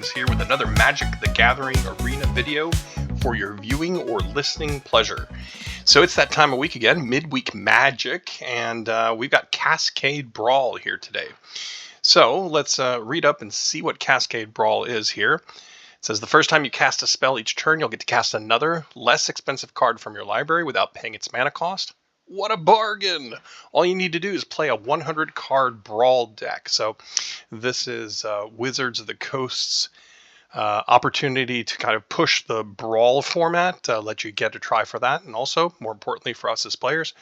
Games here with another Magic the Gathering Arena video for your viewing or listening pleasure. So it's that time of week again, midweek Magic, and we've got Cascade Brawl here today. So let's read up and see what Cascade Brawl is here. It says the first time you cast a spell each turn, you'll get to cast another, less expensive card from your library without paying its mana cost. What a bargain! All you need to do is play a 100 card Brawl deck. So this is Wizards of the Coast's opportunity to kind of push the Brawl format, let you get a try for that, and also, more importantly for us as players,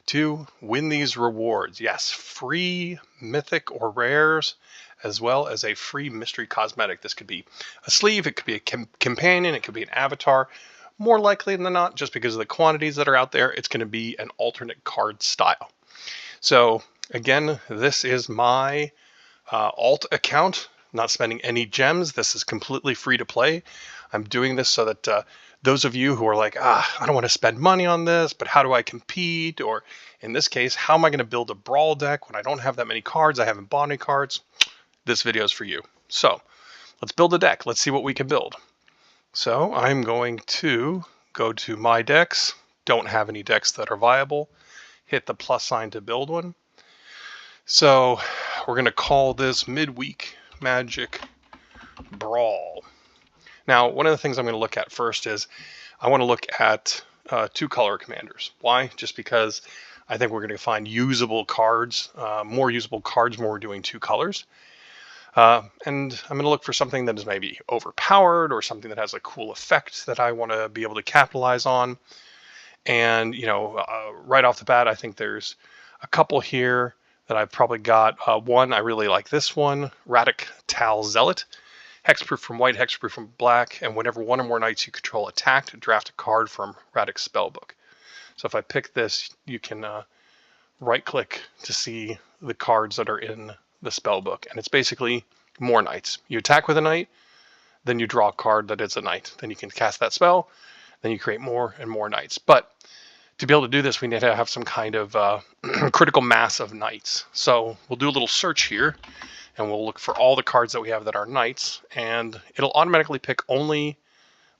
to win these rewards. Yes, free mythic or rares, as well as a free mystery cosmetic. This could be a sleeve, it could be a companion, it could be an avatar. More likely than not, just because of the quantities that are out there, it's going to be an alternate card style. So again, this is my alt account, not spending any gems. This is completely free to play. I'm doing this so that those of you who are like, I don't want to spend money on this, but how do I compete? Or in this case, how am I going to build a Brawl deck when I don't have that many cards? I haven't bought any cards. This video is for you. So let's build a deck. Let's see what we can build. So I'm going to go to my decks, don't have any decks that are viable, hit the plus sign to build one. So we're going to call this Midweek Magic Brawl. Now, one of the things I'm going to look at first is I want to look at two color commanders. Why? Just because I think we're going to find usable cards, more usable cards when we're doing two colors. And I'm going to look for something that is maybe overpowered or something that has a cool effect that I want to be able to capitalize on. And, right off the bat, I think there's a couple here that I've probably got. One, I really like this one, Radic Tal Zealot. Hexproof from white, hexproof from black, and whenever one or more knights you control attack, draft a card from Radic's spellbook. So if I pick this, you can right-click to see the cards that are in the spell book, and it's basically more knights. You attack with a knight, then you draw a card that is a knight. Then you can cast that spell, then you create more and more knights. But to be able to do this, we need to have some kind of critical mass of knights. So we'll do a little search here, and we'll look for all the cards that we have that are knights, and it'll automatically pick only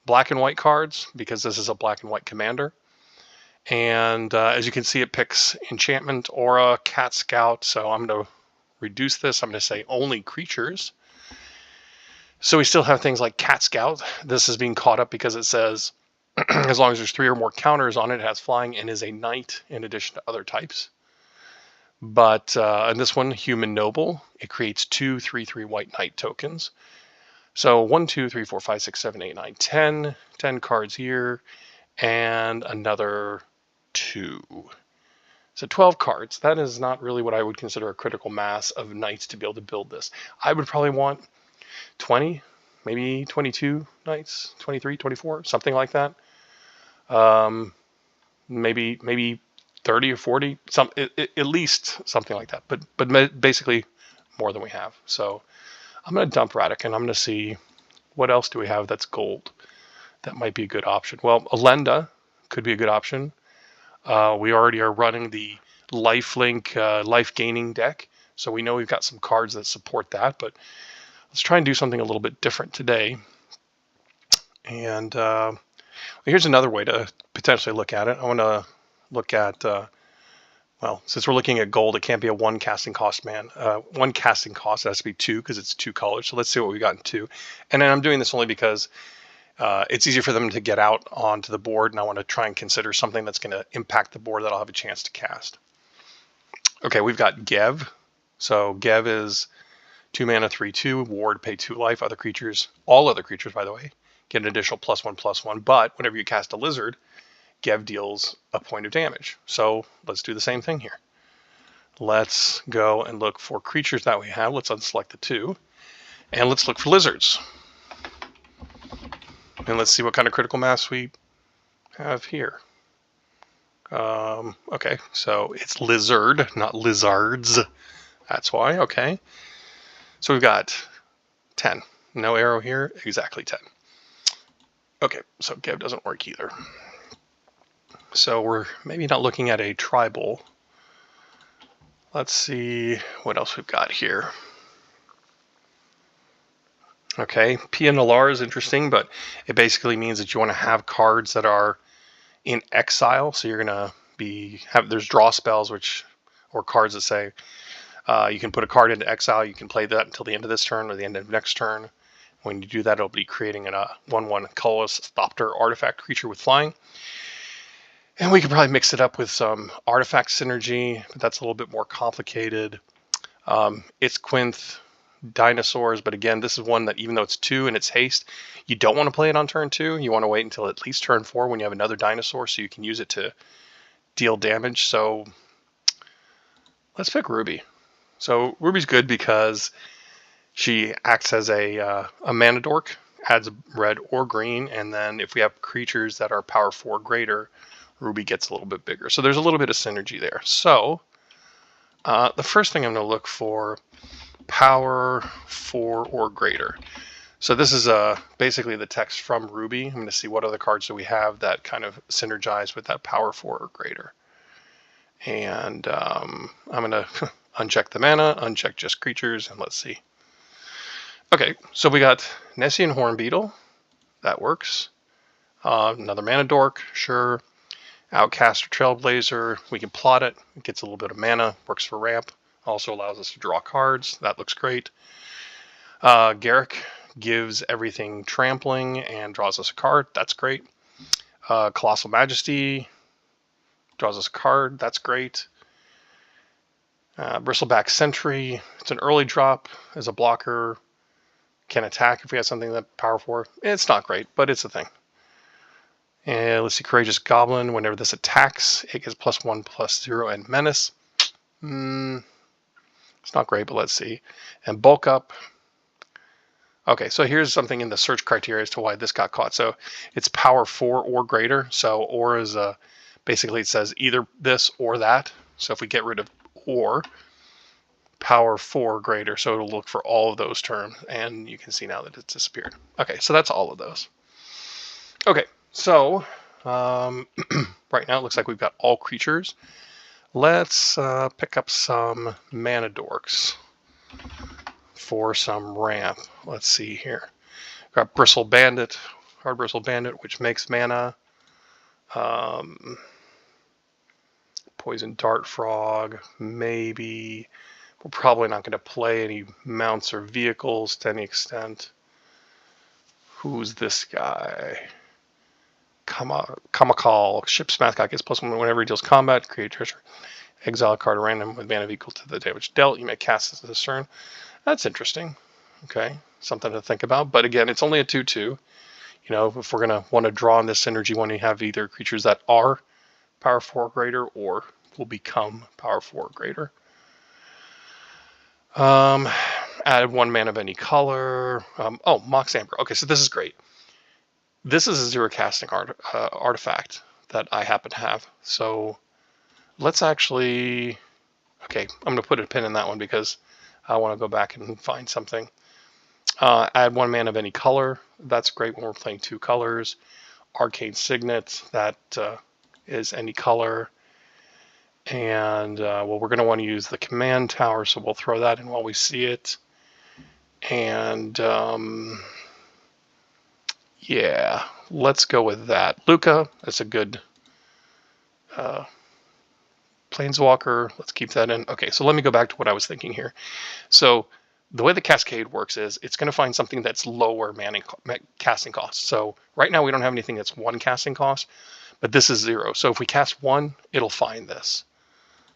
black and white cards because this is a black and white commander. And as you can see, it picks enchantment, aura, cat scout. So I'm going to reduce this. I'm going to say only creatures. So we still have things like cat scout. This is being caught up because it says as long as there's 3 or more counters on it, it has flying and is a knight in addition to other types. But in this one, human noble, it creates 2 3/3 white knight tokens. So 1 2 3 4 5 6 7 8 9 10 cards here, and another 2. So 12 cards. That is not really what I would consider a critical mass of knights to be able to build this. I would probably want 20, maybe 22 knights, 23, 24, something like that. Maybe 30 or 40, at least something like that. But basically more than we have. So I'm going to dump Radic, and I'm going to see what else do we have that's gold. That might be a good option. Well, Alenda could be a good option. We already are running the lifelink life gaining deck, so we know we've got some cards that support that, but let's try and do something a little bit different today. And here's another way to potentially look at it. I want to look at, well, since we're looking at gold, it can't be a 1 casting cost, one casting cost, it has to be 2 because it's 2 colors. So let's see what we got in 2. And then I'm doing this only because it's easier for them to get out onto the board, and I want to try and consider something that's going to impact the board that I'll have a chance to cast. Okay, we've got Gev. So Gev is 2 mana, 3/2, ward, pay 2 life. Other creatures, all other creatures, by the way, get an additional +1/+1. But whenever you cast a lizard, Gev deals a point of damage. So let's do the same thing here. Let's go and look for creatures that we have. Let's unselect the 2, and let's look for lizards. And let's see what kind of critical mass we have here. Okay, so it's lizard, not lizards. That's why, okay. So we've got 10. No arrow here, exactly 10. Okay, so Gev doesn't work either. So we're maybe not looking at a tribal. Let's see what else we've got here. Okay, PNLR is interesting, but it basically means that you want to have cards that are in exile. So you're gonna there's draw spells or cards that say you can put a card into exile. You can play that until the end of this turn or the end of next turn. When you do that, it'll be creating a 1/1 colorless Thopter artifact creature with flying. And we could probably mix it up with some artifact synergy, but that's a little bit more complicated. It's Quinth dinosaurs, but again, this is one that even though it's 2 and it's haste, you don't want to play it on turn 2. You want to wait until at least turn 4 when you have another dinosaur so you can use it to deal damage. So let's pick Ruby. So Ruby's good because she acts as a mana dork, adds red or green, and then if we have creatures that are power 4 greater, Ruby gets a little bit bigger. So there's a little bit of synergy there. So the first thing I'm going to look for, power 4 or greater. So this is basically the text from Ruby. I'm going to see what other cards do we have that kind of synergize with that power 4 or greater. And I'm going to uncheck the mana, uncheck just creatures, and let's see. Okay, so we got Nessian Hornbeetle. That works. Another mana dork, sure. Outcast or Trailblazer, we can plot it. It gets a little bit of mana, works for ramp. Also allows us to draw cards. That looks great. Garrick gives everything trampling and draws us a card. That's great. Colossal Majesty draws us a card. That's great. Bristleback Sentry. It's an early drop as a blocker. Can attack if we have something that power 4. It's not great, but it's a thing. And let's see, Courageous Goblin. Whenever this attacks, it gets +1/+0 and Menace. It's not great, but let's see. And Bulk Up. Okay, so here's something in the search criteria as to why this got caught. So it's power 4 or greater. So or is basically it says either this or that. So if we get rid of or, power 4 greater. So it'll look for all of those terms. And you can see now that it's disappeared. Okay, so that's all of those. Okay, so right now it looks like we've got all creatures. Let's pick up some mana dorks for some ramp. Let's see here. Got Bristle Bandit, Hard Bristle Bandit, which makes mana. Poison Dart Frog, maybe. We're probably not going to play any mounts or vehicles to any extent. Who's this guy? Kamakal. Ship's mascot gets +1 whenever he deals combat. Create treasure. Exile a card at random with mana equal to the damage dealt. You may cast this turn. That's interesting. Okay, something to think about. But again, it's only a 2/2. You know, if we're going to want to draw on this synergy, when you have either creatures that are power 4 greater or will become power 4 greater. Added 1 mana of any color. Oh, Mox Amber. Okay, so this is great. This is a 0 casting artifact that I happen to have. So let's actually, okay, I'm going to put a pin in that one because I want to go back and find something. Add 1 mana of any color. That's great when we're playing 2 colors. Arcane Signet, that is any color. And well, we're going to want to use the command tower, so we'll throw that in while we see it. And yeah, let's go with that. Luca, that's a good Planeswalker. Let's keep that in. Okay, so let me go back to what I was thinking here. So the way the Cascade works is it's going to find something that's lower casting cost. So right now we don't have anything that's 1 casting cost, but this is 0. So if we cast 1, it'll find this.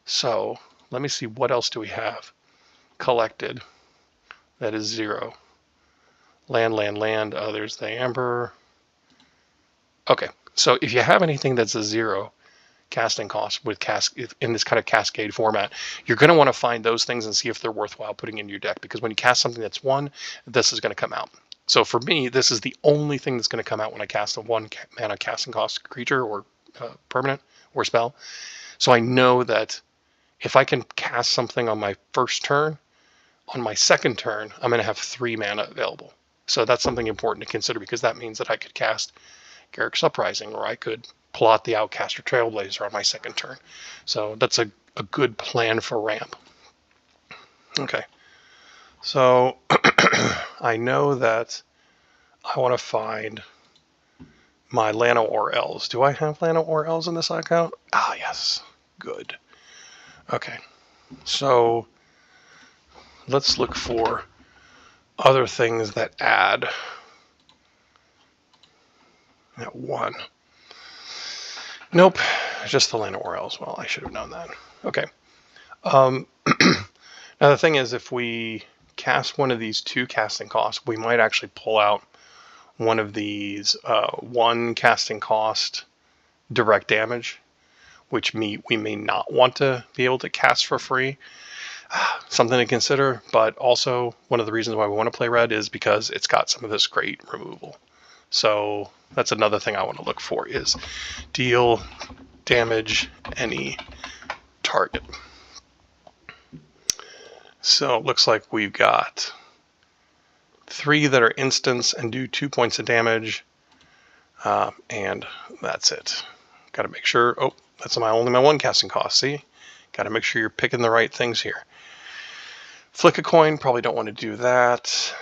So let me see, what else do we have collected that is 0? Land. Oh, there's the Amber. Okay, so if you have anything that's a 0 casting cost with in this kind of Cascade format, you're going to want to find those things and see if they're worthwhile putting in your deck, because when you cast something that's 1, this is going to come out. So for me, this is the only thing that's going to come out when I cast a 1 mana casting cost creature or permanent or spell. So I know that if I can cast something on my first turn, on my second turn, I'm going to have 3 mana available. So that's something important to consider, because that means that I could cast Garrick's Uprising, or I could plot the Outcast or Trailblazer on my second turn. So that's a good plan for ramp. Okay. So I know that I want to find my Lano or L's. Do I have Lano or L's in this account? Ah, yes. Good. Okay. So let's look for other things that add at 1. Nope. Just the Lano or L's. Well, I should have known that. Okay. Now the thing is, if we cast one of these 2 casting costs, we might actually pull out one of these 1 casting cost direct damage, which we may not want to be able to cast for free. Something to consider, but also one of the reasons why we want to play red is because it's got some of this great removal. So that's another thing I want to look for, is deal damage any target. So it looks like we've got 3 that are instants and do 2 points of damage, and that's it. Got to make sure. Oh, that's only my 1 casting cost. See, got to make sure you're picking the right things here. Flick a coin. Probably don't want to do that.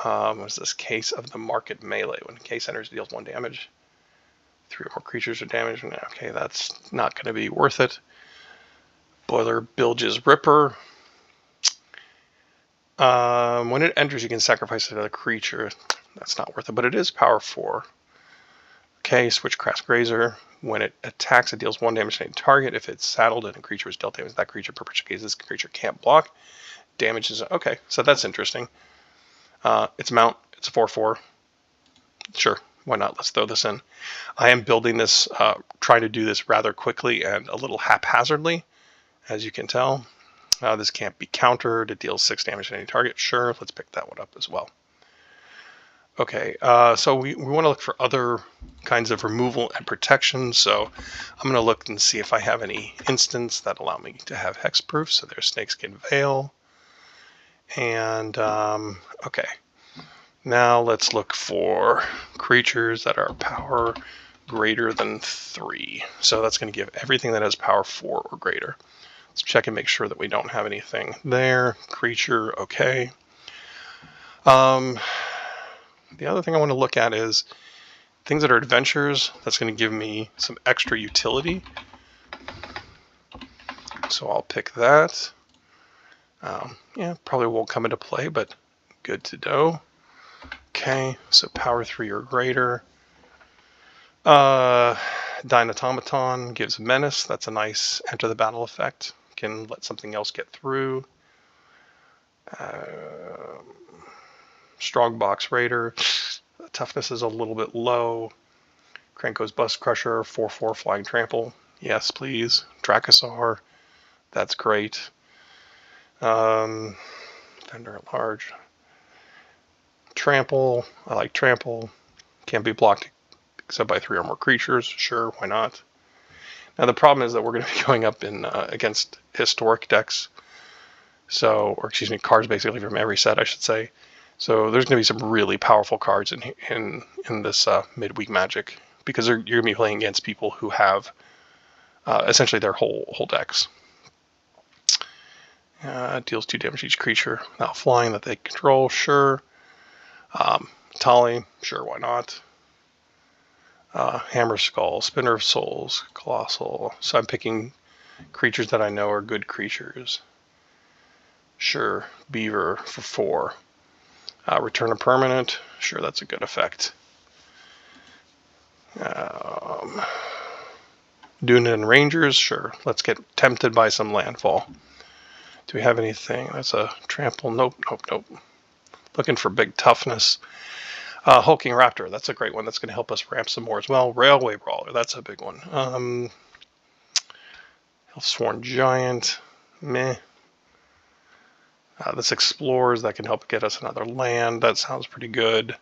What's this? Case of the Market Melee. When case enters, deals 1 damage. 3 or more creatures are damaged. Okay, that's not going to be worth it. Boiler Bilge's Ripper. When it enters, you can sacrifice another creature. That's not worth it, but it is power 4. Okay, Switchcraft Grazer. When it attacks, it deals 1 damage to any target. If it's saddled and a creature is dealt damage, that creature perpetuates. This creature can't block. Damage is okay, so that's interesting. It's mount. It's a 4/4. Sure, why not? Let's throw this in. I am building this, trying to do this rather quickly and a little haphazardly, as you can tell. This can't be countered. It deals 6 damage to any target. Sure, let's pick that one up as well. Okay, so we want to look for other kinds of removal and protection. So I'm going to look and see if I have any instants that allow me to have hexproof. So there's Snakeskin Veil. And, okay. Now let's look for creatures that are power greater than 3. So that's going to give everything that has power 4 or greater. Let's check and make sure that we don't have anything there. Creature, okay. The other thing I want to look at is things that are adventures. That's going to give me some extra utility. So I'll pick that. Yeah, probably won't come into play, but good to know. Okay, so power 3 or greater. Dynatomaton gives menace. That's a nice enter the battle effect. Can let something else get through. Strongbox Raider. Toughness is a little bit low. Krenko's Bust Crusher, 4/4 Flying Trample. Yes, please. Dracosaur. That's great. Thunder at Large. Trample. I like Trample. Can't be blocked except by 3 or more creatures. Sure, why not? Now the problem is that we're going to be going up in against historic decks. So, or excuse me, cards basically from every set, I should say. So there's going to be some really powerful cards in this midweek Magic, because you're going to be playing against people who have essentially their whole decks. Deals 2 damage to each creature without flying that they control. Sure. Tali. Sure, why not? Hammer Skull, Spinner of Souls, Colossal. So I'm picking creatures that I know are good creatures. Sure, Beaver for 4. Return a permanent. Sure, that's a good effect. Dunedain Rangers. Sure, let's get tempted by some landfall. Do we have anything? That's a trample. Nope. Looking for big toughness. Hulking Raptor. That's a great one. That's going to help us ramp some more as well. Railway Brawler. That's a big one. Sworn Giant. Meh. This Explorers, that can help get us another land. That sounds pretty good.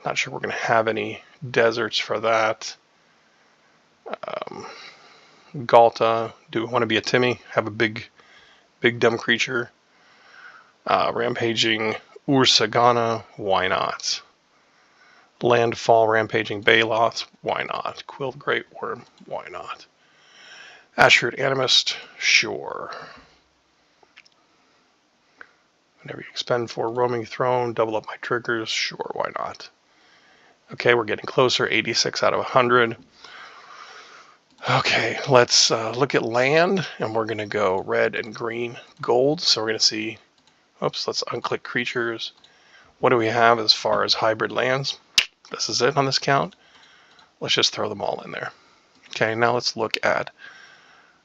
Not sure we're going to have any deserts for that. Galta. Do we want to be a Timmy? Have a big dumb creature. Rampaging Ursagana. Why not? Landfall Rampaging Baloth. Why not? Quilled Great Worm. Why not? Asherid Animist. Sure. Whenever you expend 4 roaming throne, double up my triggers. Sure, why not? Okay, we're getting closer. 86 out of 100. Okay, let's look at land, and we're going to go red and green gold. So we're going to see, oops, let's unclick creatures. What do we have as far as hybrid lands? This is it on this count. Let's just throw them all in there. Okay, now let's look at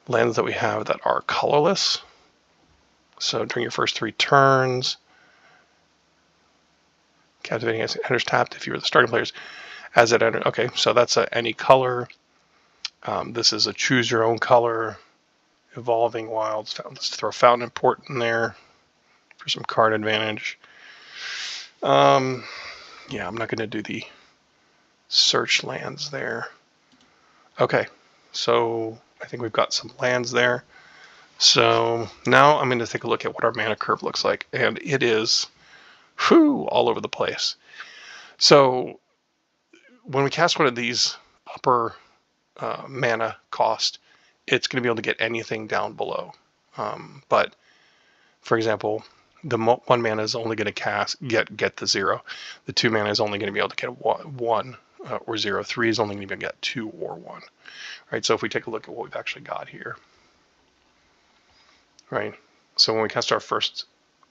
lands that we have that are colorless. So during your first 3 turns, captivating as it enters tapped if you were the starting players as it entered. Okay, so that's any color. This is a choose your own color. Evolving Wilds. Let's throw Fountain and Port in there for some card advantage. Yeah, I'm not going to do the search lands there. Okay, so I think we've got some lands there. So now I'm going to take a look at what our mana curve looks like, and it is all over the place. So when we cast one of these upper mana cost, it's going to be able to get anything down below. But for example, the 1 mana is only going to get the 0. The 2 mana is only going to be able to get 1 or 0. 3 is only going to be able to get 2 or 1. Right. So if we take a look at what we've actually got here, right. So when we cast our first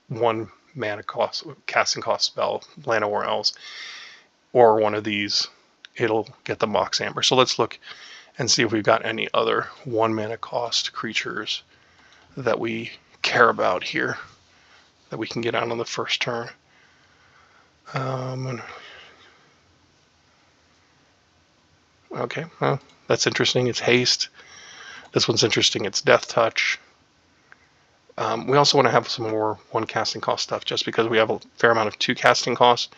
1 mana cost casting cost spell, Land of War Elves, or one of these, it'll get the Mox Amber. So let's look and see if we've got any other 1 mana cost creatures that we care about here that we can get out on the first turn. Okay, well, that's interesting. It's haste. This one's interesting. It's death touch. We also want to have some more 1 casting cost stuff just because we have a fair amount of 2 casting costs.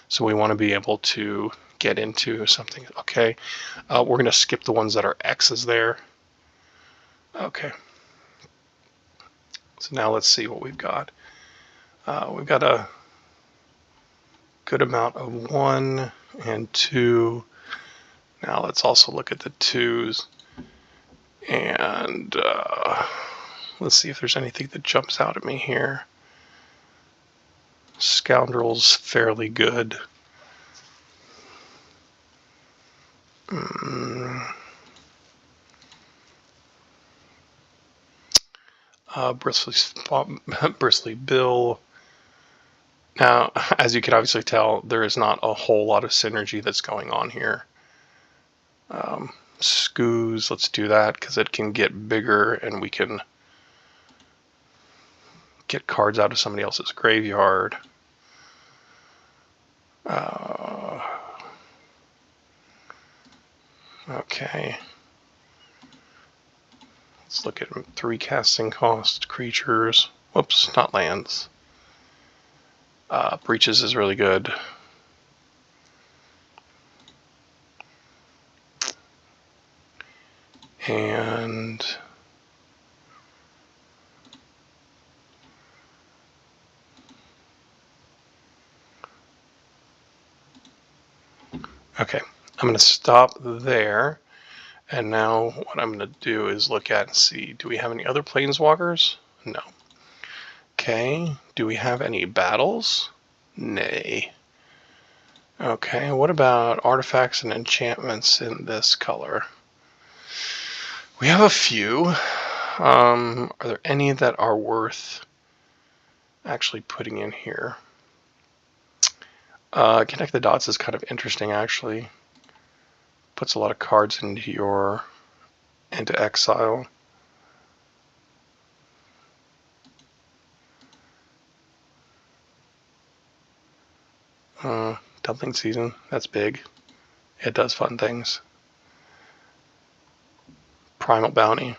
So we want to be able to get into something. Okay, we're going to skip the ones that are X's there. Okay. So now let's see what we've got. We've got a good amount of 1 and 2. Now let's also look at the 2s. And let's see if there's anything that jumps out at me here. Scoundrel's fairly good. Bristly Bill. Now, as you can obviously tell, there is not a whole lot of synergy that's going on here. Scoos, let's do that because it can get bigger and we can get cards out of somebody else's graveyard. Okay. Let's look at 3 casting cost creatures. Whoops, not lands. Breaches is really good. And okay, I'm going to stop there. And now what I'm going to do is look at and see, do we have any other planeswalkers? No. Okay, do we have any battles? Nay. Okay, what about artifacts and enchantments in this color? We have a few. Are there any that are worth actually putting in here? Connect the Dots is kind of interesting, actually. Puts a lot of cards into exile. Dumpling Season, that's big. It does fun things. Primal Bounty,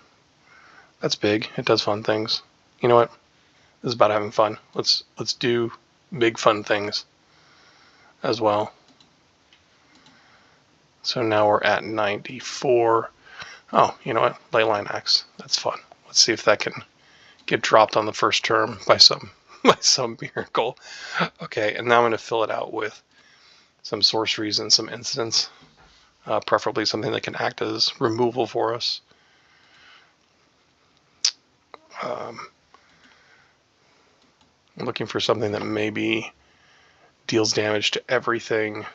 that's big. It does fun things. You know what? This is about having fun. Let's do big fun things as well. So now we're at 94. Oh, you know what? Leyline Axe. That's fun. Let's see if that can get dropped on the first turn by some miracle. Okay, and now I'm going to fill it out with some sorceries and some instants. Preferably something that can act as removal for us. I'm looking for something that maybe deals damage to everything.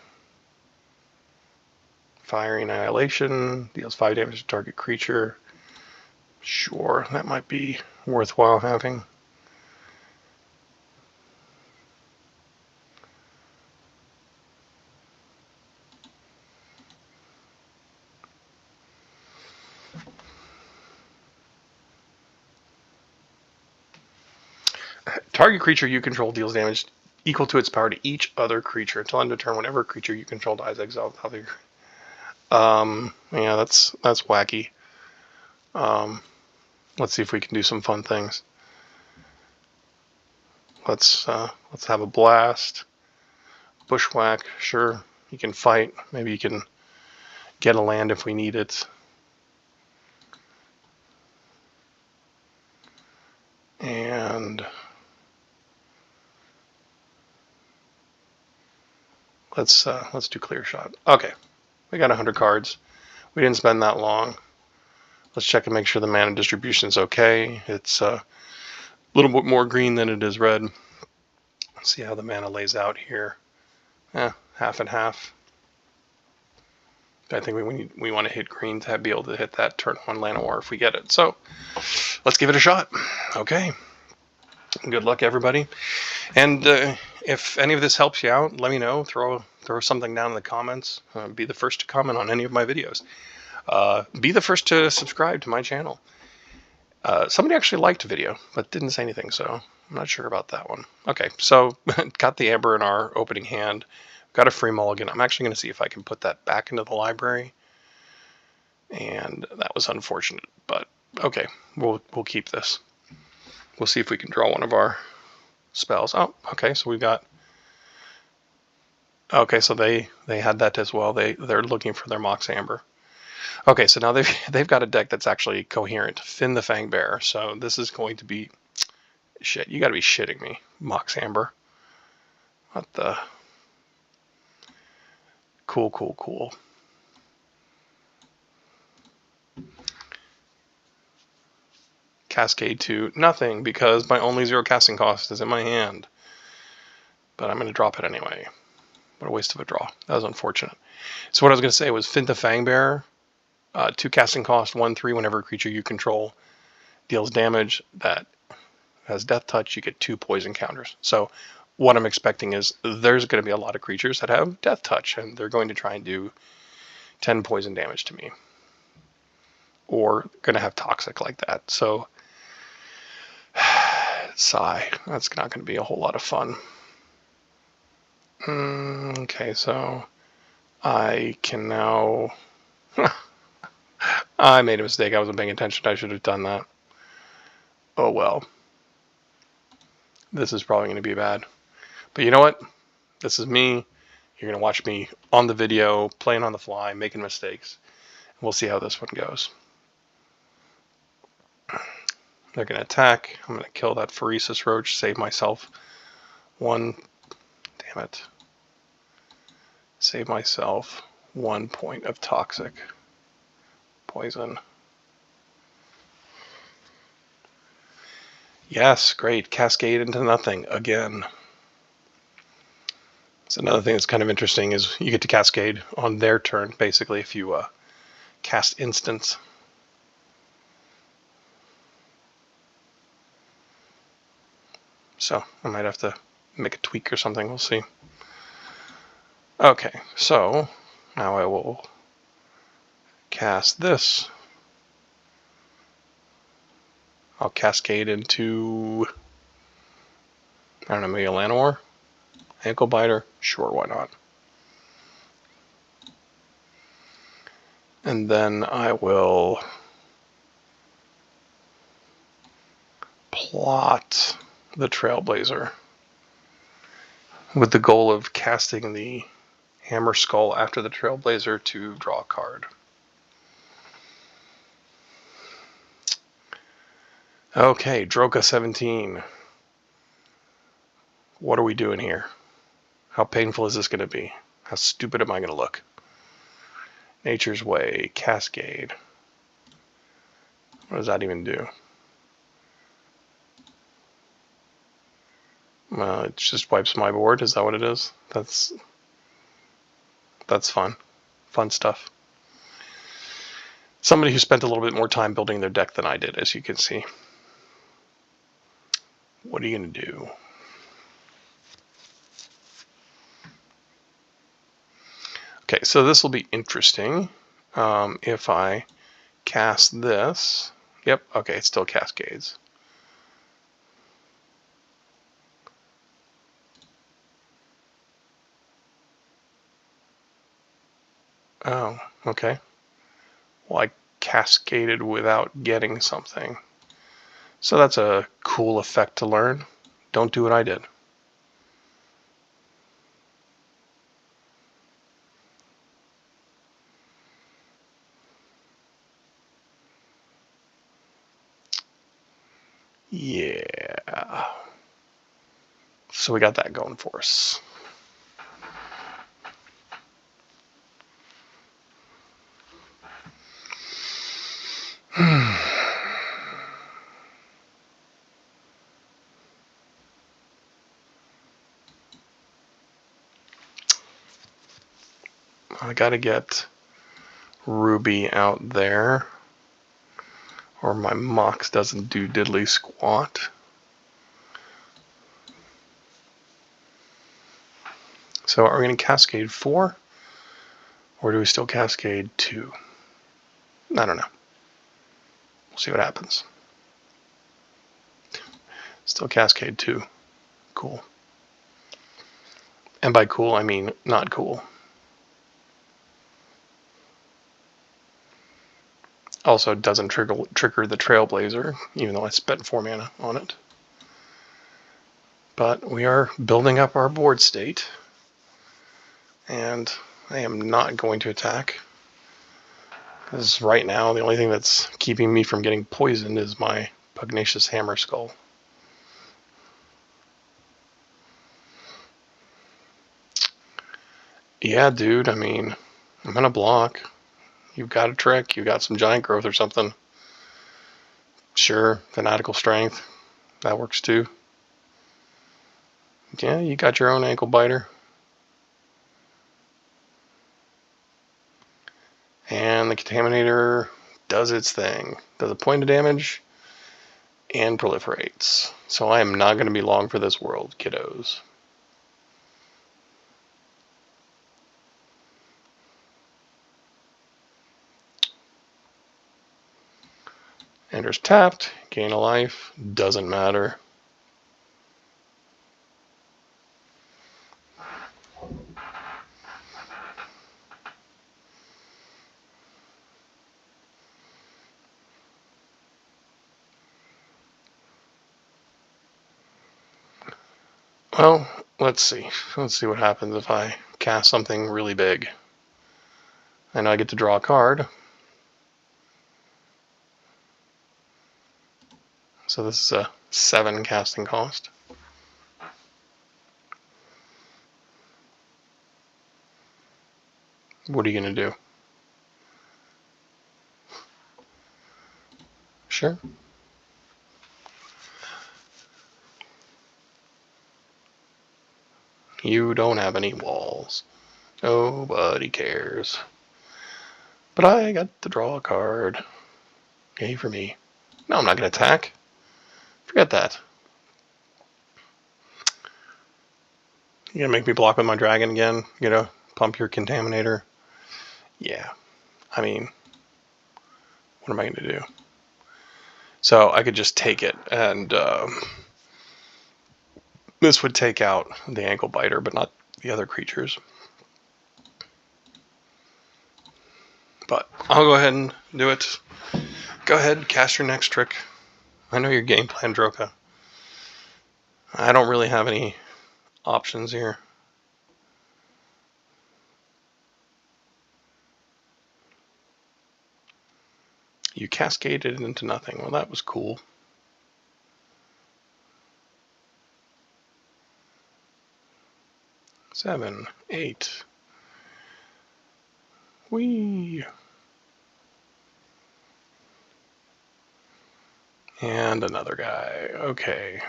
Fiery Annihilation deals 5 damage to target creature. Sure, that might be worthwhile having. Target creature you control deals damage equal to its power to each other creature until end of turn. Whenever a creature you control dies, exile other. Yeah, that's wacky. Let's see if we can do some fun things. Let's have a blast. Bushwhack, sure. You can fight. Maybe you can get a land if we need it. And let's do clear shot. Okay, we got 100 cards. We didn't spend that long. Let's check and make sure the mana distribution is okay. It's a little bit more green than it is red. Let's see how the mana lays out here. Half and half. I think we want to hit green to be able to hit that turn 1 Llanowar if we get it. So let's give it a shot. Okay. Good luck, everybody. And if any of this helps you out, let me know. Throw something down in the comments. Be the first to comment on any of my videos. Be the first to subscribe to my channel. Somebody actually liked a video, but didn't say anything, so I'm not sure about that one. Okay, so got the Amber in our opening hand. Got a free mulligan. I'm actually going to see if I can put that back into the library. And that was unfortunate, but okay, we'll keep this. We'll see if we can draw one of our spells. Oh, okay, so we've got... Okay, so they had that as well. They're looking for their Mox Amber. Okay, so now they've got a deck that's actually coherent. Finn the Fangbearer. So this is going to be... Shit, you gotta be shitting me. Mox Amber. What the... Cool. Cascade to nothing, because my only 0 casting cost is in my hand. But I'm going to drop it anyway. What a waste of a draw. That was unfortunate. So what I was going to say was Finn the Fangbearer, 2 casting cost, 1/3 whenever a creature you control deals damage that has death touch, you get 2 poison counters. So what I'm expecting is there's going to be a lot of creatures that have death touch, and they're going to try and do 10 poison damage to me. Or going to have toxic like that. So, sigh. That's not going to be a whole lot of fun. Okay, so I can now... I made a mistake. I wasn't paying attention. I should have done that. Oh well. This is probably going to be bad. But you know what? This is me. You're going to watch me on the video, playing on the fly, making mistakes. And we'll see how this one goes. They're going to attack. I'm going to kill that Phoresis Roach, save myself 1... Damn it. Save myself 1 point of toxic poison. Yes, great. Cascade into nothing again. So another thing that's kind of interesting is you get to cascade on their turn, basically, if you cast instants. So I might have to make a tweak or something. We'll see. Okay, so now I will cast this. I'll cascade into, I don't know, maybe a Llanowar? Ankle Biter? Sure, why not? And then I will plot the Trailblazer with the goal of casting the Hammer Skull after the Trailblazer to draw a card. Okay, Droka 17. What are we doing here? How painful is this going to be? How stupid am I going to look? Nature's Way, Cascade. What does that even do? It just wipes my board. Is that what it is? That's fun. Fun stuff. Somebody who spent a little bit more time building their deck than I did, as you can see. What are you going to do? Okay, so this will be interesting. If I cast this. Yep, okay, it still cascades. Oh, okay. Well, I cascaded without getting something. So that's a cool effect to learn. Don't do what I did. Yeah. So we got that going for us. I gotta get Ruby out there, or my Mox doesn't do diddly squat. So are we going to cascade 4? Or do we still cascade 2? I don't know. We'll see what happens. Still cascade 2. Cool. And by cool, I mean not cool. Also, it doesn't trigger the Trailblazer, even though I spent 4 mana on it. But we are building up our board state. And I am not going to attack. Because right now, the only thing that's keeping me from getting poisoned is my Pugnacious Hammer Skull. Yeah, dude, I mean, I'm gonna block. You've got a trick, you've got some giant growth or something. Sure, fanatical strength, that works too. Yeah, you got your own ankle biter. And the Contaminator does its thing. Does a point of damage and proliferates. So I am not going to be long for this world, kiddos. Ender's tapped, gain a life, doesn't matter. Well, let's see. Let's see what happens if I cast something really big. I know I get to draw a card. So this is a 7 casting cost. What are you going to do? Sure. You don't have any walls. Nobody cares. But I got to draw a card. Yay for me. No, I'm not going to attack. Forget that. You gonna make me block with my dragon again? You know, pump your Contaminator? Yeah. I mean, what am I gonna do? So I could just take it, and this would take out the ankle biter, but not the other creatures. But I'll go ahead and do it. Go ahead, cast your next trick. I know your game plan, Droka. I don't really have any options here. You cascaded into nothing. Well, that was cool. Seven, 8. Whee! And another guy. Okay.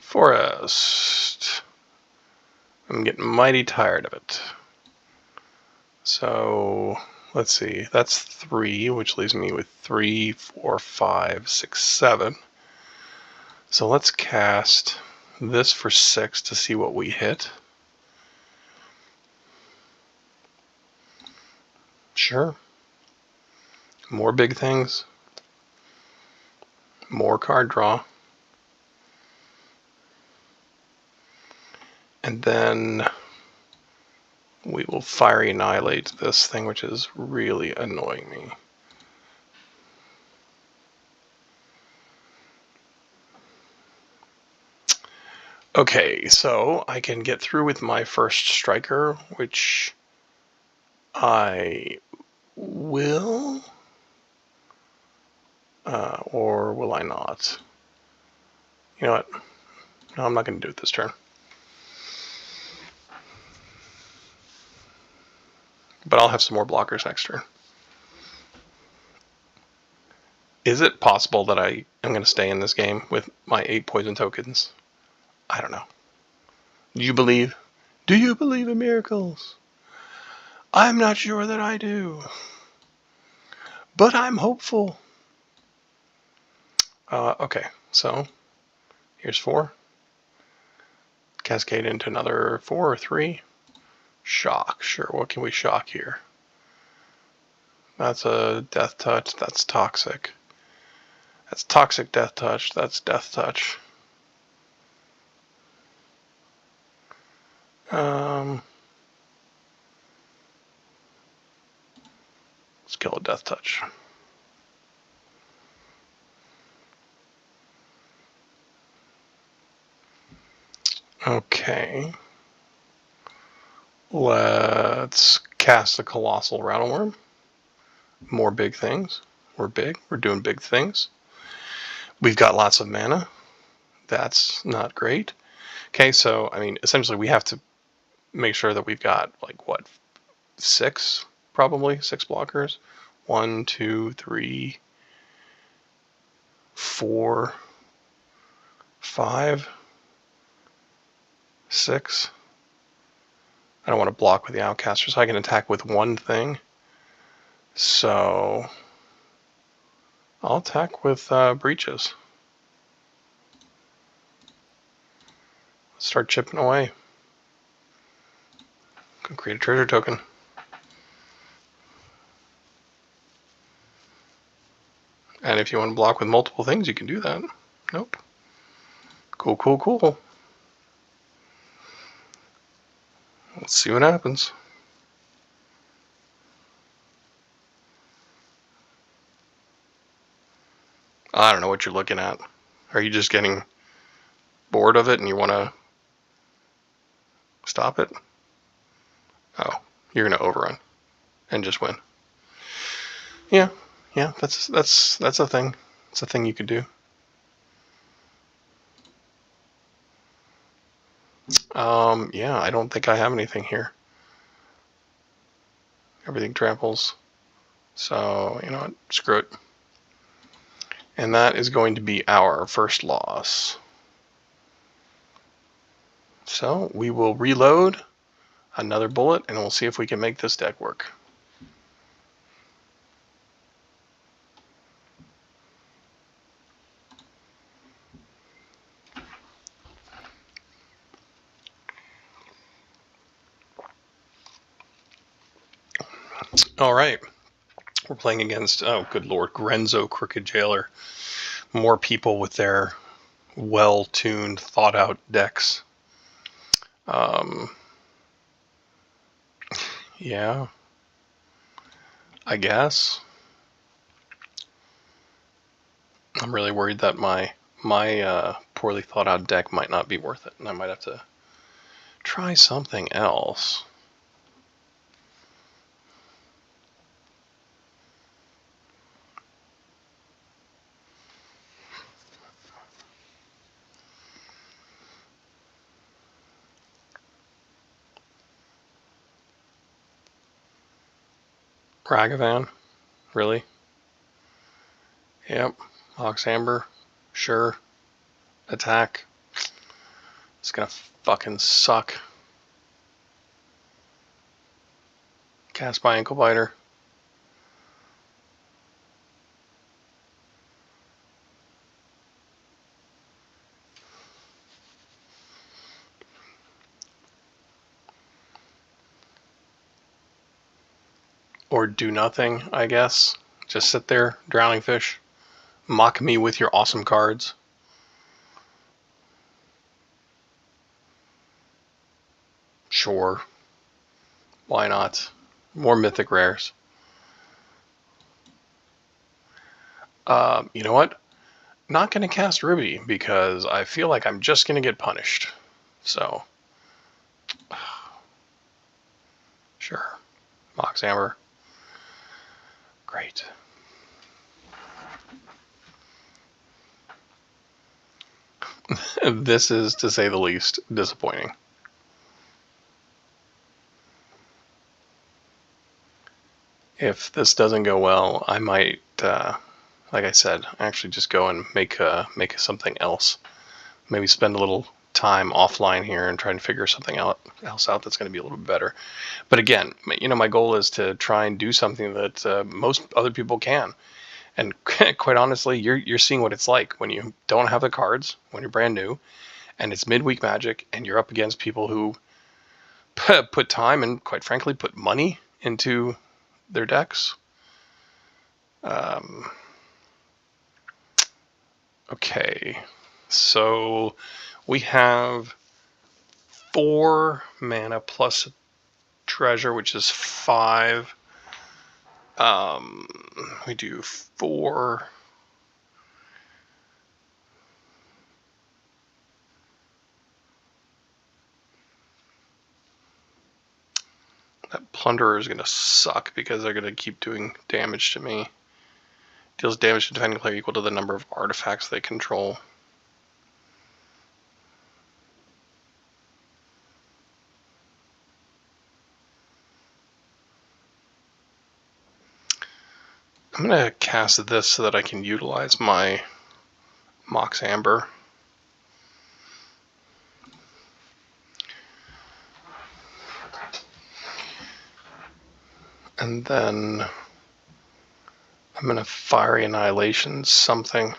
Forest. I'm getting mighty tired of it. So let's see, that's 3, which leaves me with 3, 4, 5, 6, 7. So let's cast this for 6 to see what we hit. Sure. More big things. More card draw. And then we will Fiery Annihilate this thing, which is really annoying me. Okay, so I can get through with my first striker, which I will, or will I not? You know what? No, I'm not going to do it this turn. But I'll have some more blockers next turn. Is it possible that I am going to stay in this game with my 8 poison tokens? I don't know. Do you believe? Do you believe in miracles? I'm not sure that I do. But I'm hopeful. Okay, so here's 4. Cascade into another 4 or 3. Shock. Sure, what can we shock here? That's a death touch. That's toxic. That's toxic death touch. That's death touch. Let's kill a death touch. Okay. Let's cast a Colossal Rattleworm. More big things. We're big. We're doing big things. We've got lots of mana. That's not great. Okay, so, I mean, essentially we have to make sure that we've got, like, what, 6? Probably 6 blockers. 1, 2, 3, 4, 5, 6. I don't want to block with the Outcaster, so I can attack with one thing. So I'll attack with Breaches. Start chipping away. Can create a treasure token. And if you want to block with multiple things, you can do that. Nope. Cool, cool, cool. Let's see what happens. I don't know what you're looking at. Are you just getting bored of it and you want to stop it? Oh, you're going to overrun and just win. Yeah, that's a thing. It's a thing you could do. Yeah, I don't think I have anything here. Everything tramples. So, you know what? Screw it. And that is going to be our first loss. So we will reload another bullet and we'll see if we can make this deck work. All right. We're playing against, oh, good lord, Grenzo Crooked Jailer. More people with their well-tuned, thought-out decks. Yeah, I guess. I'm really worried that my poorly thought-out deck might not be worth it, and I might have to try something else. Ragavan? Really? Yep. Oxamber? Sure. Attack? It's gonna fucking suck. Cast by Ankle Biter. Or do nothing, I guess. Just sit there, Drowning Fish. Mock me with your awesome cards. Sure. Why not? More mythic rares. You know what? Not going to cast Ruby because I feel like I'm just going to get punished. So, sure. Mox Amber. Great. This is, to say the least, disappointing. If this doesn't go well, I might, like I said, actually just go and make something else. Maybe spend a little time offline here and try and figure something else out that's going to be a little bit better. But again, you know, my goal is to try and do something that most other people can. And quite honestly, you're seeing what it's like when you don't have the cards, when you're brand new, and it's midweek Magic, and you're up against people who put time and, quite frankly, put money into their decks. Okay, so we have 4 mana plus treasure, which is 5. We do 4. That Plunderer is going to suck because they're going to keep doing damage to me. Deals damage to defending player equal to the number of artifacts they control. I'm going to cast this so that I can utilize my Mox Amber. And then I'm going to Fiery Annihilation something.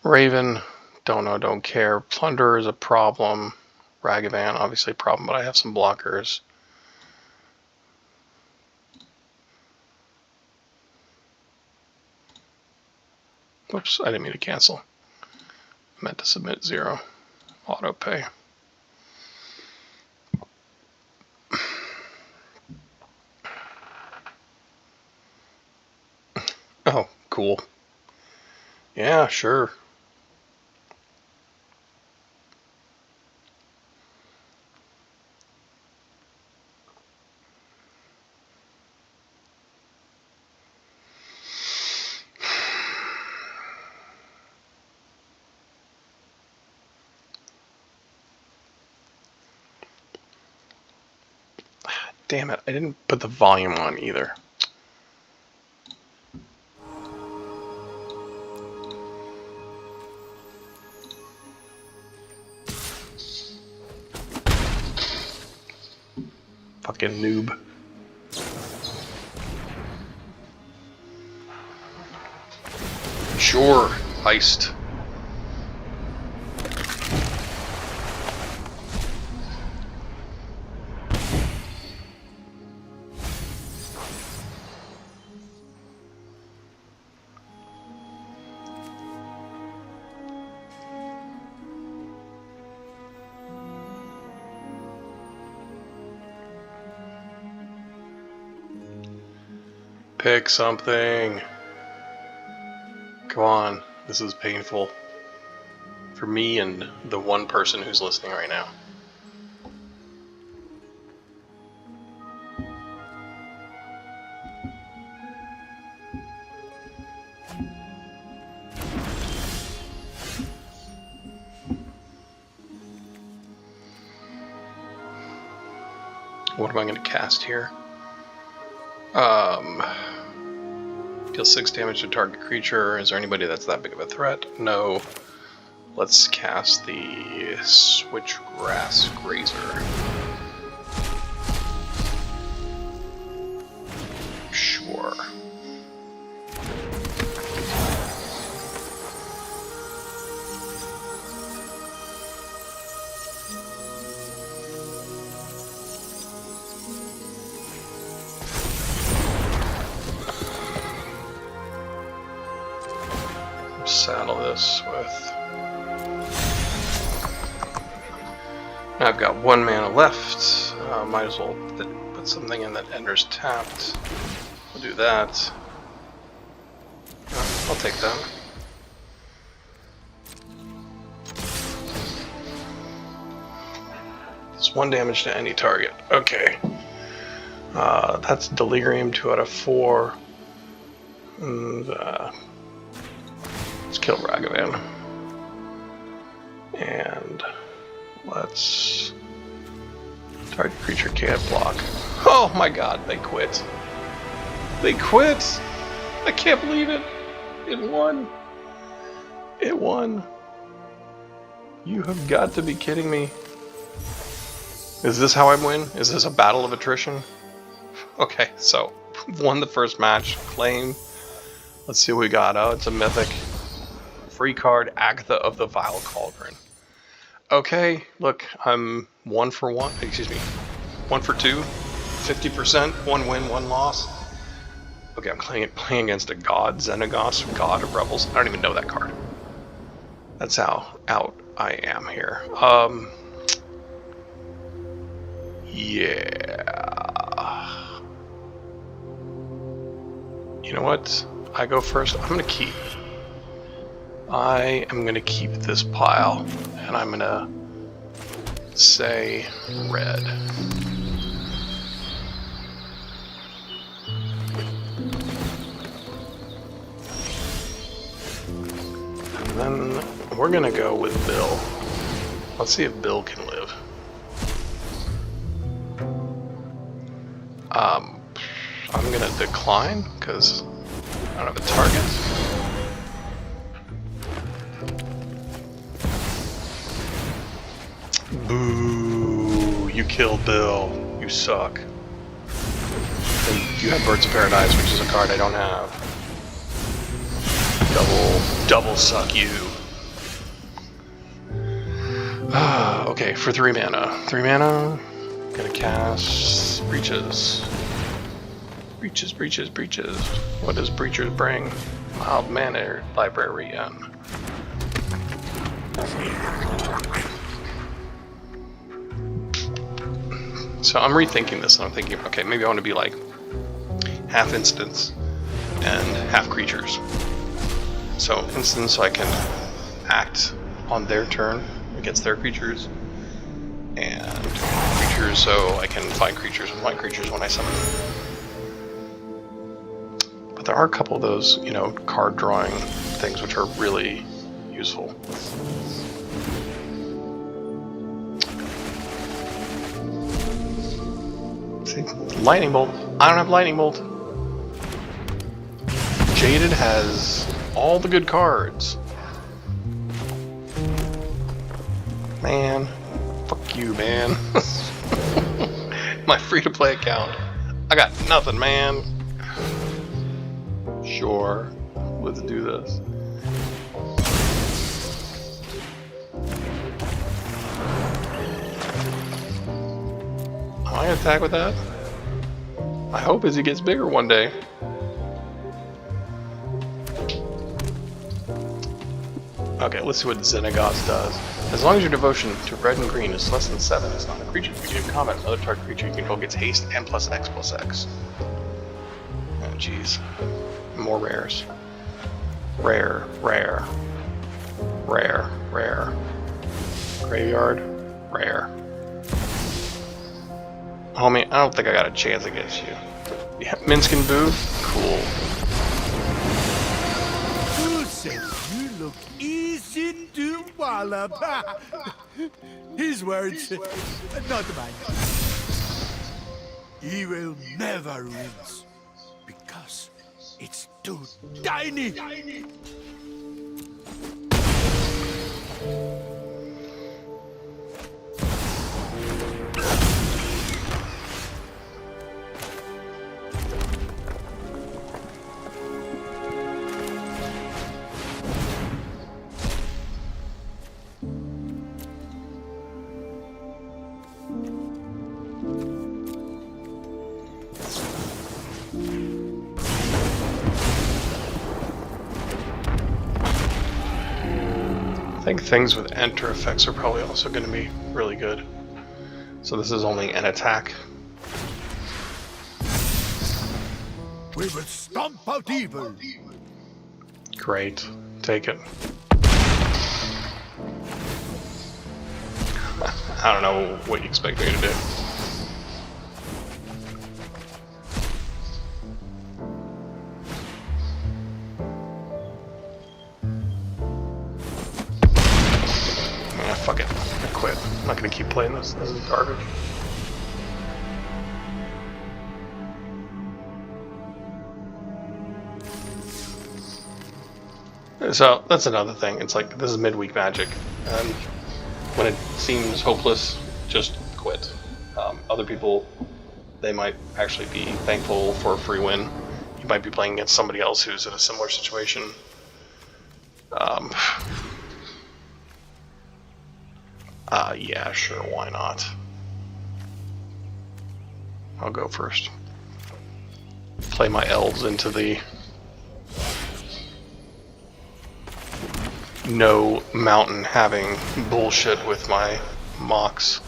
Raven, don't know, don't care. Plunderer is a problem. Ragavan, obviously a problem, but I have some blockers. Whoops, I didn't mean to cancel. I meant to submit 0. Auto pay. Oh, cool. Yeah, sure. Damn it, I didn't put the volume on either. Fucking noob. Sure, heist. Pick something. Come on, this is painful. For me and the one person who's listening right now. What am I going to cast here? Deal 6 damage to target creature. Is there anybody that's that big of a threat? No. Let's cast the Switchgrass Grazer. Sure. Saddle this with... I've got 1 mana left. Might as well put something in that enters tapped. We'll do that. I'll take that. It's 1 damage to any target. Okay. That's Delirium, 2 out of 4. And, let's kill Ragavan. And let's... Target creature can't block. Oh my god, they quit. They quit! I can't believe it! It won! It won! You have got to be kidding me. Is this how I win? Is this a battle of attrition? Okay, so, won the first match, claim. Let's see what we got. Oh, it's a mythic. Free card, Agatha of the Vile Cauldron. Okay, look, I'm 1 for 1, excuse me, 1 for 2, 50%, 1 win, 1 loss. Okay, I'm playing against a god, Xenagos, God of Rebels. I don't even know that card. That's how out I am here. Yeah. You know what? I go first. I'm gonna keep. I am gonna keep this pile, and I'm gonna say red. And then we're gonna go with Bill. Let's see if Bill can live. I'm gonna decline because I don't have a target. Boo! You killed Bill. You suck. And you have Birds of Paradise, which is a card I don't have. Double suck you. Okay, for 3 mana. 3 mana. Gonna cast Breaches. Breaches. What does Breaches bring? Mild Manner Librarian. So I'm rethinking this, and I'm thinking, okay, maybe I want to be like half instants and half creatures. So instants, so I can act on their turn against their creatures, and creatures, so I can find creatures and white creatures when I summon them. But there are a couple of those, you know, card drawing things which are really useful. See, Lightning Bolt. I don't have Lightning Bolt. Jaded has all the good cards. Man, fuck you, man. My free-to-play account. I got nothing, man. Sure, let's do this. Am I gonna attack with that? I hope as he gets bigger one day. Okay, let's see what Xenagos does. As long as your devotion to red and green is less than 7, it's not a creature you can combat. Another target creature you control gets haste and +X/+X. Oh, jeez. More rares. Rare. Graveyard. Rare. Homie, I don't think I got a chance against you. Yeah, Minsk and Boo? Cool. Who says you look easy to wallop? His words, not mine. He will never wins because it's too tiny. think things with enter effects are probably also going to be really good. So this is only an attack. We will stomp out evil. Great. Take it. I don't know what you expect me to do. Fuck it. I quit. I'm not gonna keep playing this. This is garbage. So that's another thing. It's like this is midweek Magic, and when it seems hopeless, just quit. Other people, they might actually be thankful for a free win. You might be playing against somebody else who's in a similar situation. Yeah, sure, why not? I'll go first. Play my elves into the no mountain having bullshit with my mocks.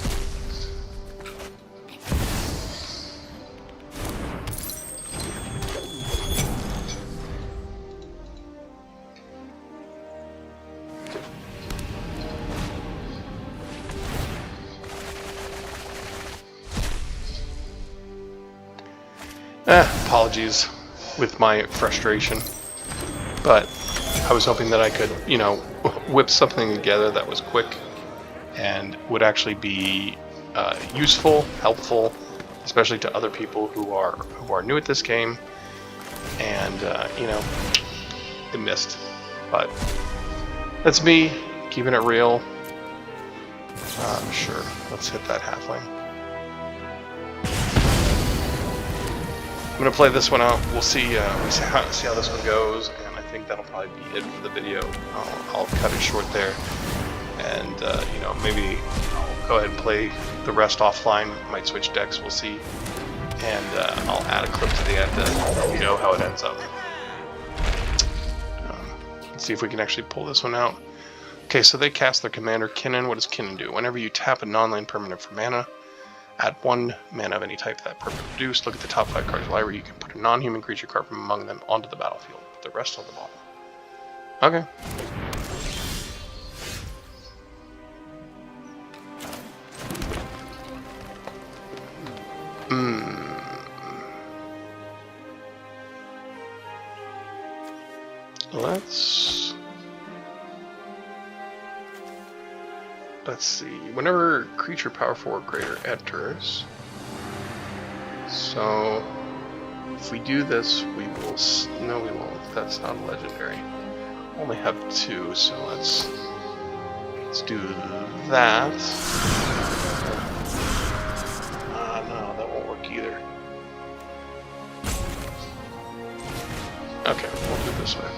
Apologies with my frustration, but I was hoping that I could, you know, whip something together that was quick and would actually be useful, helpful, especially to other people who are new at this game. And you know, it missed, but that's me keeping it real. Sure, let's hit that halfling. I'm gonna play this one out. We'll see. See how this one goes, and I think that'll probably be it for the video. I'll cut it short there, and you know, maybe I'll go ahead and play the rest offline. Might switch decks. We'll see, and I'll add a clip to the end to let you know how it ends up. Let's see if we can actually pull this one out. Okay, so they cast their commander Kinnan. What does Kinnan do? Whenever you tap a non-land permanent for mana, add 1 mana of any type that permanent produced. Look at the top 5 cards of the library. You can put a non-human creature card from among them onto the battlefield. Put the rest on the bottom. Okay. Let's see. Whenever creature power 4 or greater enters. So if we do this, we will. No, we won't. That's not a legendary. Only have 2, so let's do that. No, that won't work either. Okay, we'll do it this way.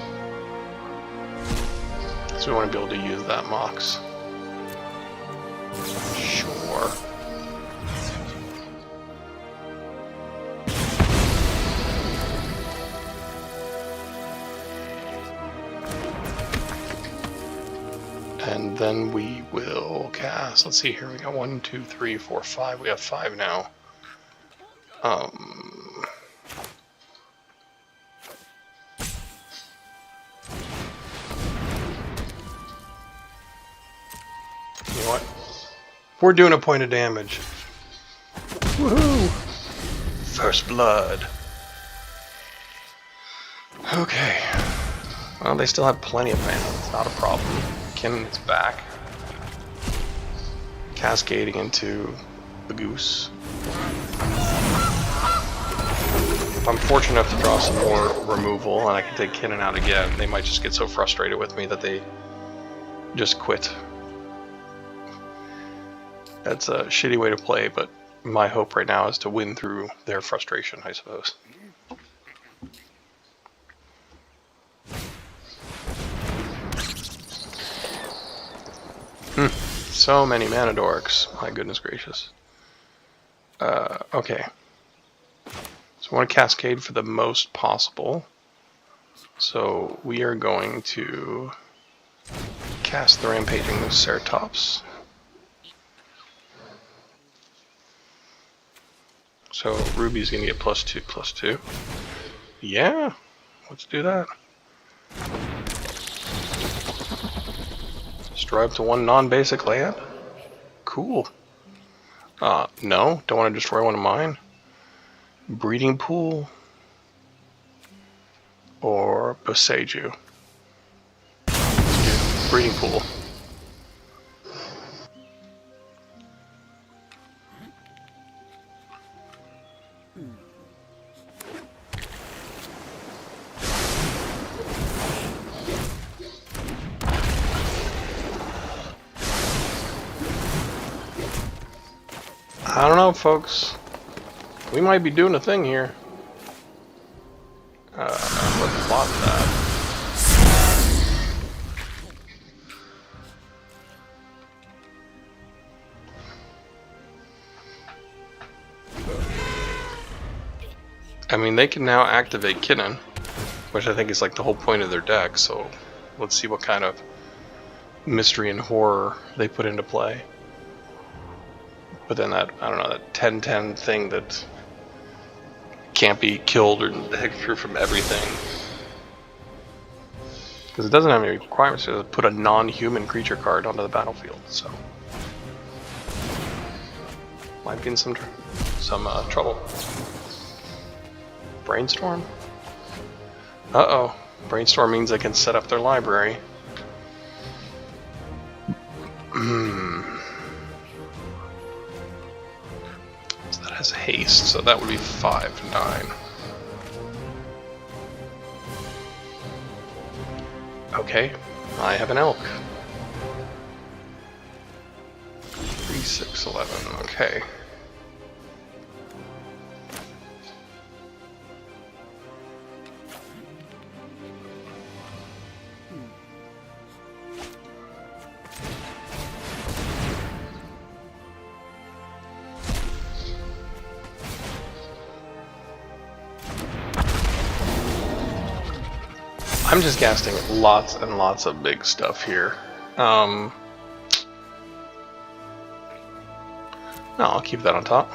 So we want to be able to use that Mox. Sure. And then we will cast. Let's see here. We got 1, 2, 3, 4, 5. We have 5 now. You know what? We're doing a point of damage. Woohoo! First blood. Okay. Well, they still have plenty of mana. It's not a problem. Kinnan's back. Cascading into the goose. If I'm fortunate enough to draw some more removal and I can take Kinnan out again, they might just get so frustrated with me that they just quit. That's a shitty way to play, but my hope right now is to win through their frustration, I suppose. So many mana dorks. My goodness gracious. Okay. So I want to cascade for the most possible. So we are going to Cast the Rampaging Ceratops. So Ruby's gonna get +2/+2. Yeah, let's do that. Destroy up to 1 non-basic land. Cool. No, don't want to destroy one of mine. Breeding Pool or Boseiju. Breeding Pool. I don't know, folks. We might be doing a thing here. Let's plot that. I mean, they can now activate Kinnan, which I think is like the whole point of their deck, so let's see what kind of mystery and horror they put into play. But then that, I don't know, that 10/10 thing that can't be killed or the hexproof from everything. Because it doesn't have any requirements to put a non-human creature card onto the battlefield, so might be in some trouble. Brainstorm? Uh-oh. Brainstorm means they can set up their library. So that has haste, so that would be 5/9. Okay, I have an elk. 3, 6, 11, okay. I'm just casting lots and lots of big stuff here. No, I'll keep that on top.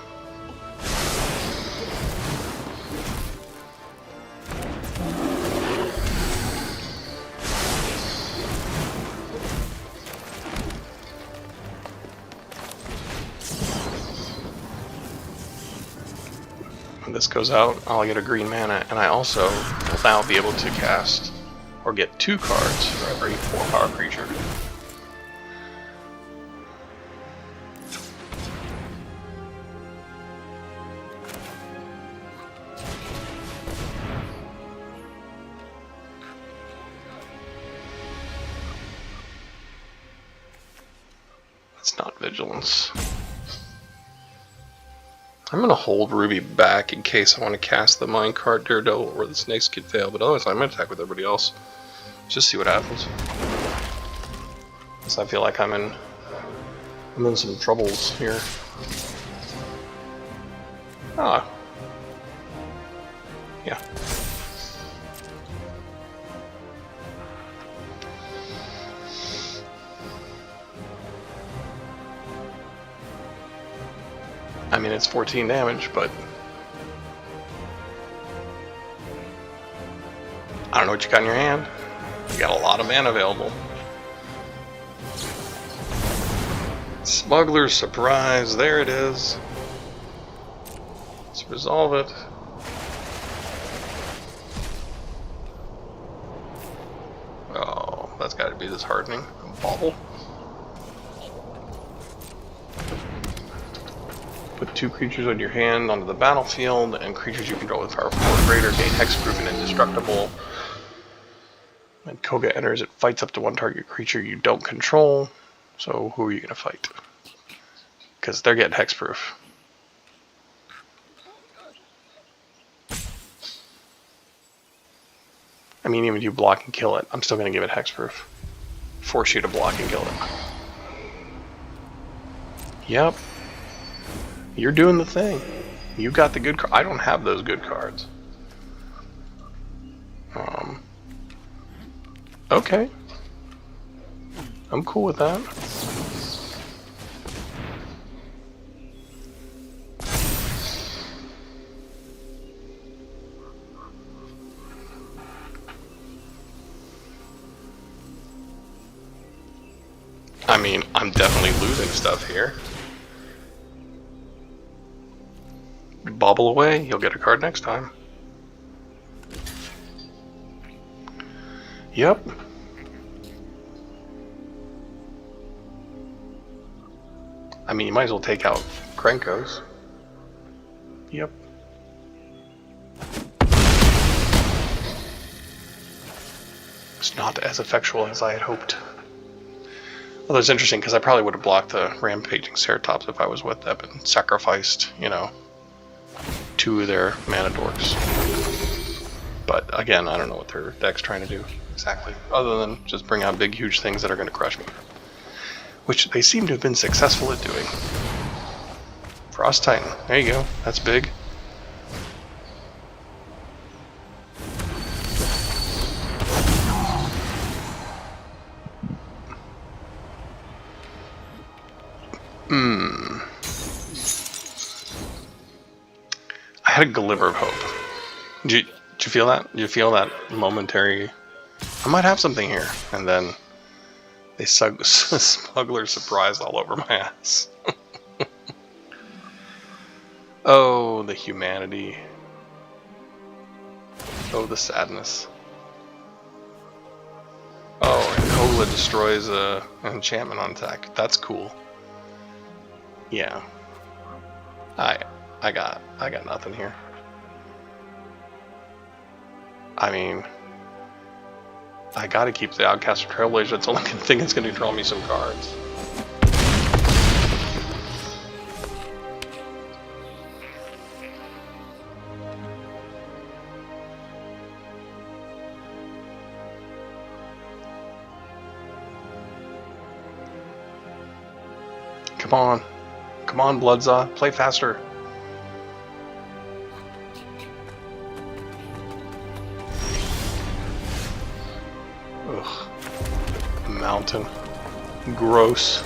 When this goes out, I'll get a green mana, and I also will now be able to cast or get 2 cards for every 4-power creature. That's not Vigilance. I'm going to hold Ruby back in case I want to cast the Minecart, Daredevil, or the Snakes could fail, but otherwise I'm going to attack with everybody else. Just see what happens. Because I feel like I'm in some troubles here. Ah. Yeah. I mean, it's 14 damage, but I don't know what you got in your hand. You got a lot of mana available. Smuggler's Surprise, there it is. Let's resolve it. Oh, that's got to be disheartening. A bauble. Put 2 creatures on your hand onto the battlefield, and creatures you control with power 4 or greater gain hexproof and indestructible. When Koga enters, it fights up to 1 target creature you don't control. So who are you going to fight? Because they're getting hexproof. I mean, even if you block and kill it, I'm still going to give it hexproof. Force you to block and kill it. Yep. You're doing the thing. You got the good card. I don't have those good cards. Okay. I'm cool with that. I mean, I'm definitely losing stuff here. Bobble away, you'll get a card next time. Yep. I mean, you might as well take out Krenkos. Yep. It's not as effectual as I had hoped. Although it's interesting because I probably would have blocked the Rampaging Ceratops if I was with them and sacrificed, you know, 2 of their mana dorks. But again, I don't know what their deck's trying to do exactly, other than just bring out big, huge things that are going to crush me. Which they seem to have been successful at doing. Frost Titan, there you go, that's big. I had a glimmer of hope. Did you feel that? Did you feel that momentary, I might have something here, and then they smuggler surprise all over my ass. Oh, the humanity. Oh, the sadness. Oh, and Kola destroys an enchantment on attack. That's cool. Yeah. I got nothing here. I mean, I gotta keep the Outcast or Trailblazer. That's the only thing that's gonna draw me some cards. Come on. Come on, Bloodzaw. Play faster. Ugh. Mountain. Gross.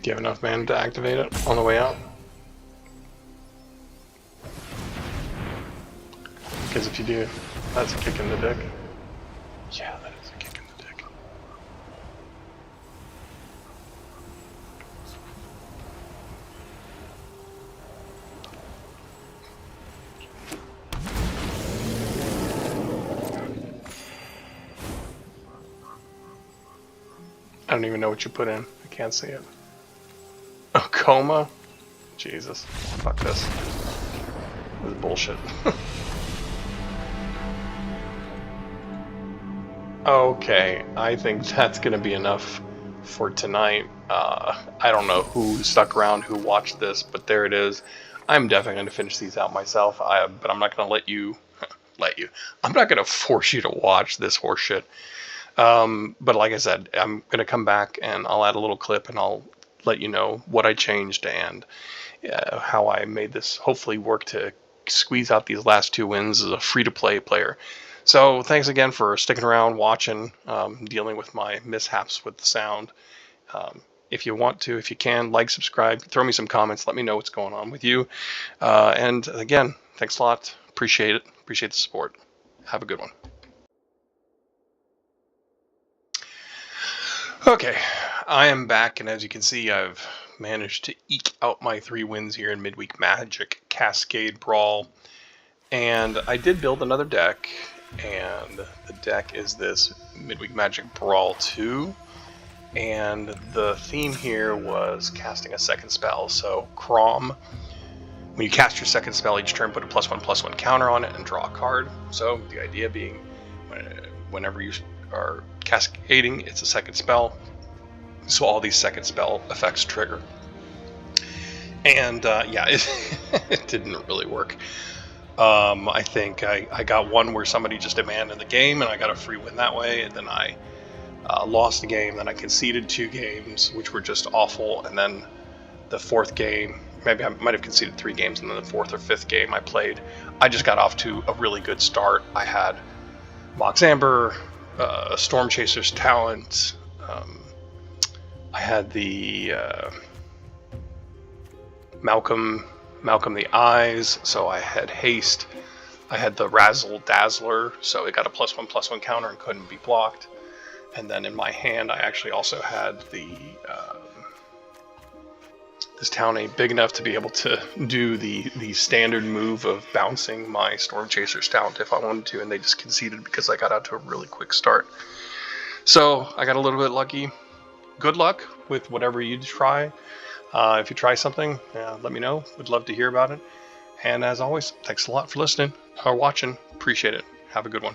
Do you have enough mana to activate it on the way out? Because if you do, that's a kick in the dick. Yeah, that is a kick in the dick. I don't even know what you put in. I can't see it. Oh, coma? Jesus. Fuck this. This is bullshit. Okay, I think that's gonna be enough for tonight. I don't know who stuck around, who watched this, but there it is. I'm definitely gonna finish these out myself. But I'm not gonna let you. I'm not gonna force you to watch this horseshit. But like I said, I'm gonna come back and I'll add a little clip and I'll let you know what I changed and how I made this hopefully work to squeeze out these last 2 wins as a free-to-play player. So thanks again for sticking around, watching, dealing with my mishaps with the sound. If you want to, if you can, like, subscribe, throw me some comments, let me know what's going on with you. And again, thanks a lot. Appreciate it. Appreciate the support. Have a good one. Okay, I am back, and as you can see, I've managed to eke out my 3 wins here in Midweek Magic, Cascade, Brawl, and I did build another deck, and the deck is this Midweek Magic Brawl 2, and the theme here was casting a second spell. So Crom, when you cast your second spell each turn, put a +1/+1 counter on it and draw a card. So the idea being, whenever you are Cascading, it's a second spell, so all these second spell effects trigger. And yeah, it didn't really work. I think I got one where somebody just abandoned the game, and I got a free win that way, and then I lost the game, then I conceded 2 games, which were just awful, and then the 4th game, maybe I might have conceded 3 games, and then the 4th or 5th game I played, I just got off to a really good start. I had Mox Amber, Storm Chaser's Talent, I had the Malcolm the Eyes, so I had Haste, I had the Razzle Dazzler, so it got a +1/+1 counter and couldn't be blocked. And then in my hand, I actually also had the this town ain't big enough to be able to do the standard move of bouncing my Storm Chaser's Talent if I wanted to, and they just conceded because I got out to a really quick start. So I got a little bit lucky. Good luck with whatever you try. If you try something, let me know. Would love to hear about it. And as always, thanks a lot for listening or watching. Appreciate it. Have a good one.